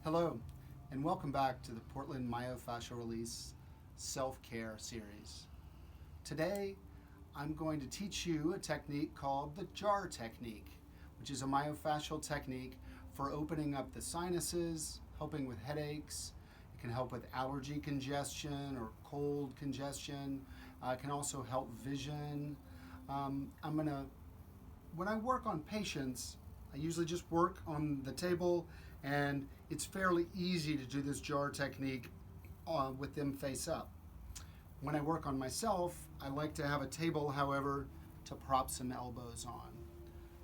Hello, and welcome back to the Portland Myofascial Release Self-Care Series. Today, I'm going to teach you a technique called the jar technique, which is a myofascial technique for opening up the sinuses, helping with headaches. It can help with allergy congestion or cold congestion. It can also help vision. When I work on patients, I usually just work on the table, and it's fairly easy to do this jar technique with them face up. When I work on myself, I like to have a table, however, to prop some elbows on.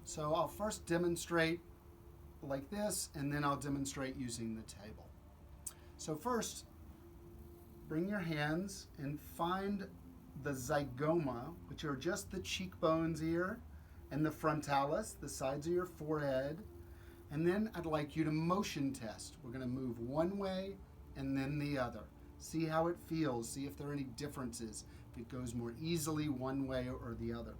So I'll first demonstrate like this, and then I'll demonstrate using the table. So first, bring your hands and find the zygoma, which are just the cheekbones here, and the frontalis, the sides of your forehead. And then I'd like you to motion test. We're going to move one way and then the other. See how it feels. See if there are any differences, if it goes more easily one way or the other.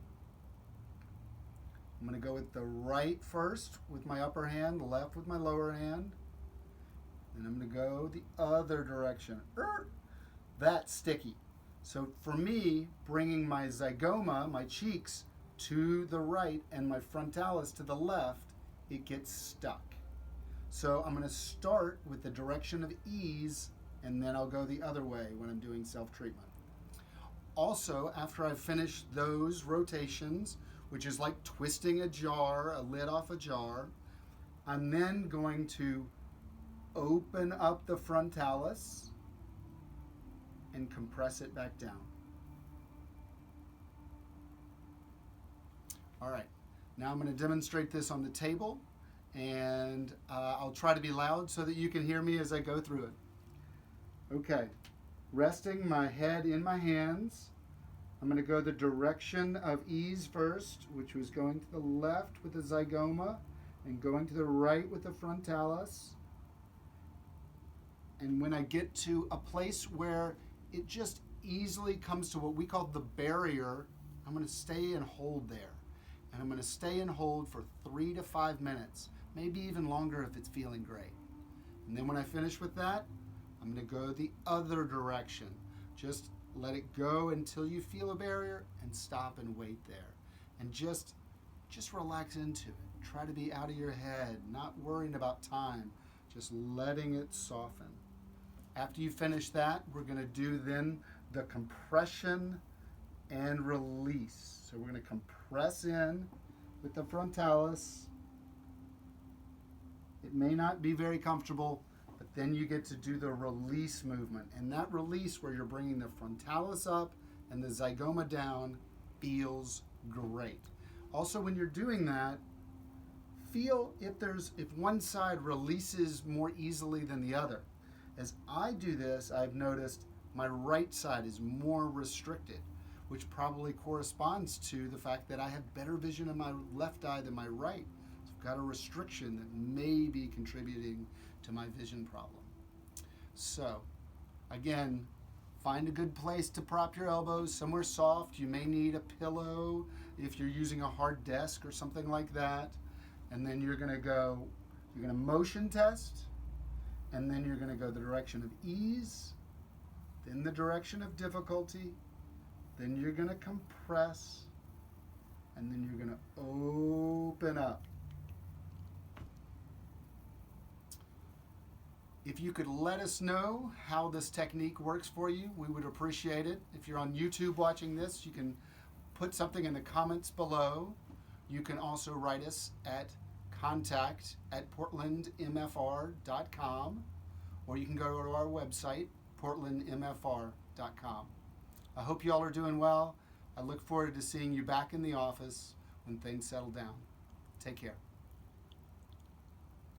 I'm going to go with the right first with my upper hand, the left with my lower hand. And I'm going to go the other direction. That's sticky. So for me, bringing my zygoma, my cheeks, to the right and my frontalis to the left, it gets stuck. So I'm going to start with the direction of ease, and then I'll go the other way when I'm doing self-treatment. Also, after I've finished those rotations, which is like twisting a jar, a lid off a jar, I'm then going to open up the frontalis and compress it back down. All right, now I'm going to demonstrate this on the table, and I'll try to be loud so that you can hear me as I go through it. Okay, resting my head in my hands, I'm going to go the direction of ease first, which was going to the left with the zygoma and going to the right with the frontalis. And when I get to a place where it just easily comes to what we call the barrier, I'm going to stay and hold there. And I'm going to stay and hold for 3 to 5 minutes, maybe even longer if it's feeling great. And then when I finish with that, I'm going to go the other direction. Just let it go until you feel a barrier and stop and wait there. And just relax into it. Try to be out of your head, not worrying about time, just letting it soften. After you finish that, we're going to do then the compression and release. So we're going to compress in with the frontalis. It may not be very comfortable, but then you get to do the release movement. And that release where you're bringing the frontalis up and the zygoma down feels great. Also, when you're doing that, feel if one side releases more easily than the other. As I do this, I've noticed my right side is more restricted, which probably corresponds to the fact that I have better vision in my left eye than my right. So I've got a restriction that may be contributing to my vision problem. So, again, find a good place to prop your elbows, somewhere soft. You may need a pillow if you're using a hard desk or something like that. And then you're going to motion test, and then you're going to go the direction of ease, then the direction of difficulty, then you're going to compress, and then you're going to open up. If you could let us know how this technique works for you, we would appreciate it. If you're on YouTube watching this, you can put something in the comments below. You can also write us at contact@portlandmfr.com, or you can go to our website, portlandmfr.com. I hope you all are doing well. I look forward to seeing you back in the office when things settle down. Take care.